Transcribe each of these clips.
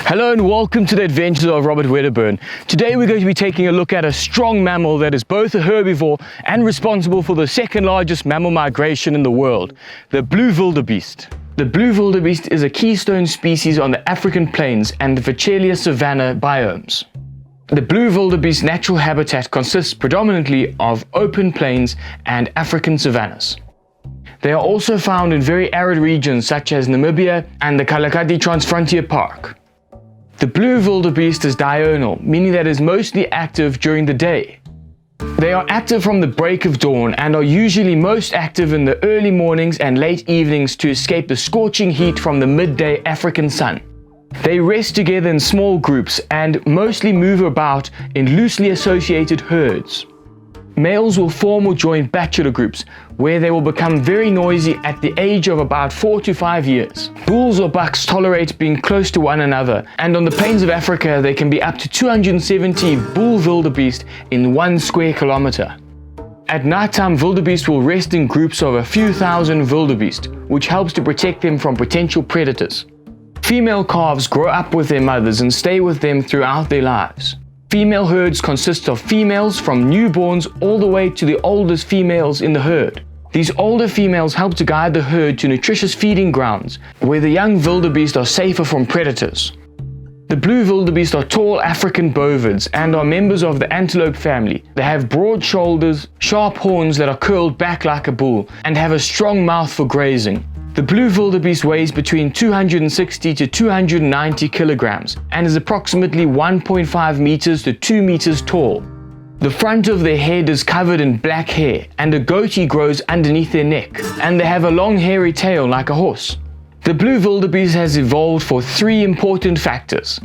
Hello and welcome to the adventures of Robert Wedderburn. Today we're going to be taking a look at a strong mammal that is both a herbivore and responsible for the second largest mammal migration in the world, the blue wildebeest. The blue wildebeest is a keystone species on the African plains and the Vachelia savanna biomes. The blue wildebeest natural habitat consists predominantly of open plains and African savannas. They are also found in very arid regions such as Namibia and the Kalahari Transfrontier Park. The blue wildebeest is diurnal, meaning that it is mostly active during the day. They are active from the break of dawn and are usually most active in the early mornings and late evenings to escape the scorching heat from the midday African sun. They rest together in small groups and mostly move about in loosely associated herds. Males will form or join bachelor groups, where they will become very noisy at the age of about 4 to 5 years. Bulls or bucks tolerate being close to one another, and on the plains of Africa there can be up to 270 bull wildebeest in 1 square kilometer. At nighttime, wildebeest will rest in groups of a few thousand wildebeest, which helps to protect them from potential predators. Female calves grow up with their mothers and stay with them throughout their lives. Female herds consist of females from newborns all the way to the oldest females in the herd. These older females help to guide the herd to nutritious feeding grounds, where the young wildebeest are safer from predators. The blue wildebeest are tall African bovids and are members of the antelope family. They have broad shoulders, sharp horns that are curled back like a bull, and have a strong mouth for grazing. The blue wildebeest weighs between 260 to 290 kilograms and is approximately 1.5 meters to 2 meters tall. The front of their head is covered in black hair and a goatee grows underneath their neck, and they have a long hairy tail like a horse. The blue wildebeest has evolved for 3 important factors.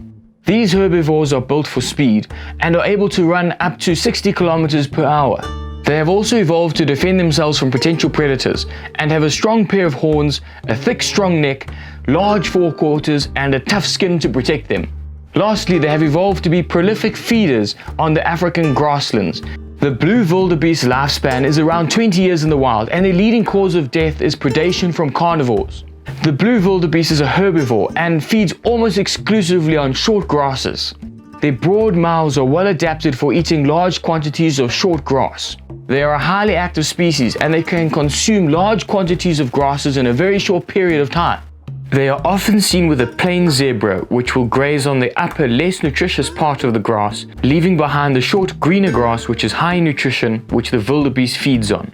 These herbivores are built for speed and are able to run up to 60 kilometers per hour. They have also evolved to defend themselves from potential predators and have a strong pair of horns, a thick strong neck, large forequarters and a tough skin to protect them. Lastly, they have evolved to be prolific feeders on the African grasslands. The blue wildebeest lifespan is around 20 years in the wild, and the leading cause of death is predation from carnivores. The blue wildebeest is a herbivore and feeds almost exclusively on short grasses. Their broad mouths are well adapted for eating large quantities of short grass. They are a highly active species and they can consume large quantities of grasses in a very short period of time. They are often seen with a plain zebra, which will graze on the upper, less nutritious part of the grass, leaving behind the short, greener grass which is high in nutrition, which the wildebeest feeds on.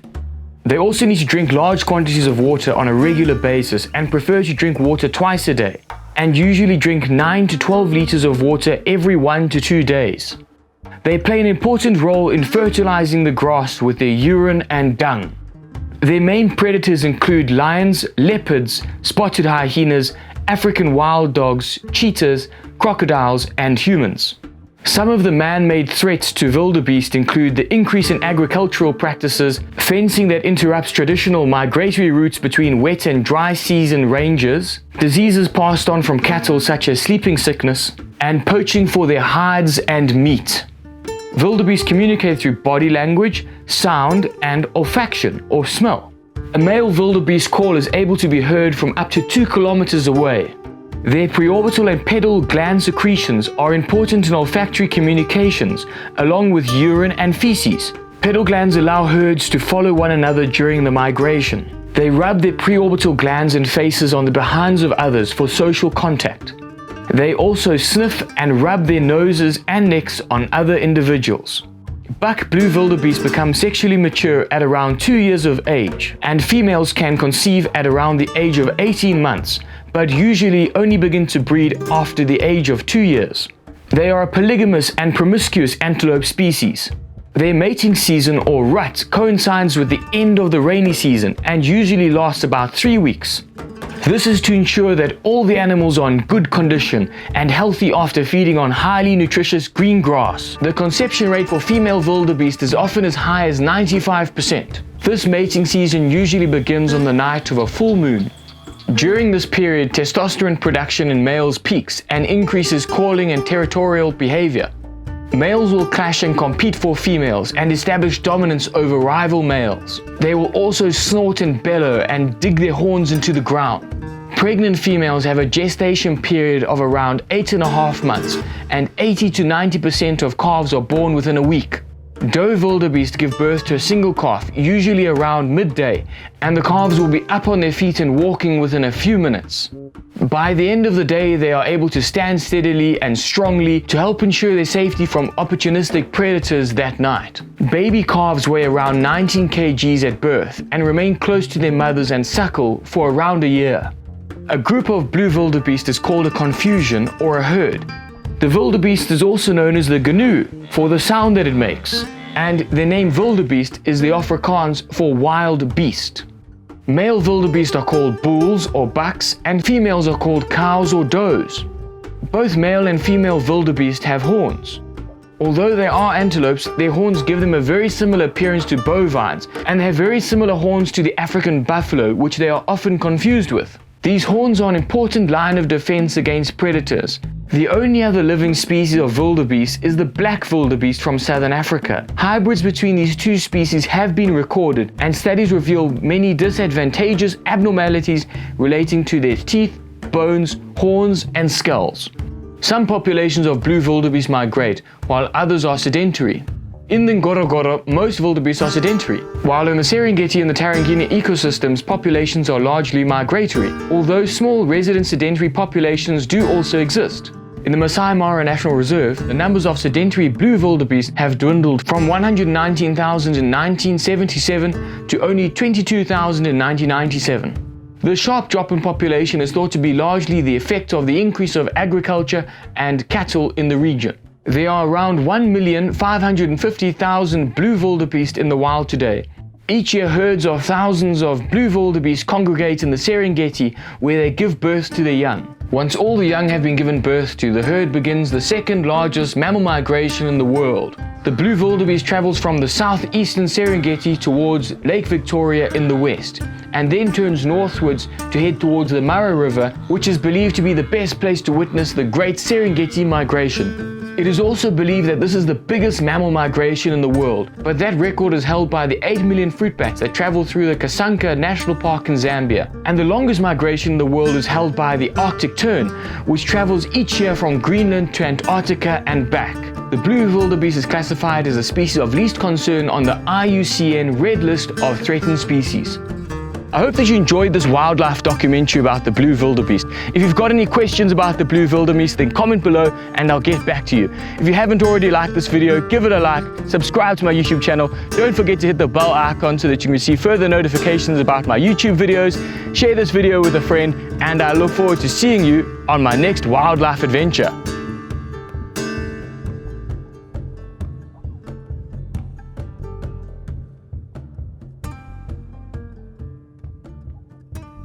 They also need to drink large quantities of water on a regular basis and prefer to drink water twice a day, and usually drink 9 to 12 liters of water every 1 to 2 days. They play an important role in fertilizing the grass with their urine and dung. Their main predators include lions, leopards, spotted hyenas, African wild dogs, cheetahs, crocodiles, and humans. Some of the man-made threats to wildebeest include the increase in agricultural practices, fencing that interrupts traditional migratory routes between wet and dry season ranges, diseases passed on from cattle such as sleeping sickness, and poaching for their hides and meat. Wildebeest communicate through body language, sound, and olfaction or smell. A male wildebeest call is able to be heard from up to 2 kilometers away. Their preorbital and pedal gland secretions are important in olfactory communications, along with urine and feces. Pedal glands allow herds to follow one another during the migration. They rub their preorbital glands and faces on the behinds of others for social contact. They also sniff and rub their noses and necks on other individuals. Buck blue wildebeest become sexually mature at around 2 years of age, and females can conceive at around the age of 18 months, but usually only begin to breed after the age of 2 years. They are a polygamous and promiscuous antelope species. Their mating season or rut coincides with the end of the rainy season and usually lasts about 3 weeks. This is to ensure that all the animals are in good condition and healthy after feeding on highly nutritious green grass. The conception rate for female wildebeest is often as high as 95%. This mating season usually begins on the night of a full moon. During this period, testosterone production in males peaks and increases calling and territorial behavior. Males will clash and compete for females and establish dominance over rival males. They will also snort and bellow and dig their horns into the ground. Pregnant females have a gestation period of around 8.5 months, and 80 to 90% of calves are born within a week. Doe wildebeest give birth to a single calf, usually around midday, and the calves will be up on their feet and walking within a few minutes. By the end of the day, they are able to stand steadily and strongly to help ensure their safety from opportunistic predators that night. Baby calves weigh around 19 kgs at birth and remain close to their mothers and suckle for around a year. A group of blue wildebeest is called a confusion or a herd. The wildebeest is also known as the gnu for the sound that it makes, and the name wildebeest is the Afrikaans for wild beast. Male wildebeest are called bulls or bucks, and females are called cows or does. Both male and female wildebeest have horns. Although they are antelopes, their horns give them a very similar appearance to bovines, and they have very similar horns to the African buffalo, which they are often confused with. These horns are an important line of defense against predators. The only other living species of wildebeest is the black wildebeest from southern Africa. Hybrids between these two species have been recorded, and studies reveal many disadvantageous abnormalities relating to their teeth, bones, horns, and skulls. Some populations of blue wildebeest migrate, while others are sedentary. In the Ngorongoro, most wildebeest are sedentary, while in the Serengeti and the Tarangina ecosystems, populations are largely migratory, although small resident sedentary populations do also exist. In the Masai Mara National Reserve, the numbers of sedentary blue wildebeest have dwindled from 119,000 in 1977 to only 22,000 in 1997. The sharp drop in population is thought to be largely the effect of the increase of agriculture and cattle in the region. There are around 1,550,000 blue wildebeest in the wild today. Each year, herds of thousands of blue wildebeest congregate in the Serengeti, where they give birth to their young. Once all the young have been given birth to, the herd begins the second largest mammal migration in the world. The blue wildebeest travels from the southeastern Serengeti towards Lake Victoria in the west, and then turns northwards to head towards the Mara River, which is believed to be the best place to witness the Great Serengeti Migration. It is also believed that this is the biggest mammal migration in the world, but that record is held by the 8 million fruit bats that travel through the Kasanka National Park in Zambia. And the longest migration in the world is held by the Arctic tern, which travels each year from Greenland to Antarctica and back. The blue wildebeest is classified as a species of least concern on the IUCN Red List of Threatened Species. I hope that you enjoyed this wildlife documentary about the blue wildebeest. If you've got any questions about the blue wildebeest, then comment below and I'll get back to you. If you haven't already liked this video, give it a like, subscribe to my YouTube channel, don't forget to hit the bell icon so that you can receive further notifications about my YouTube videos, share this video with a friend, and I look forward to seeing you on my next wildlife adventure.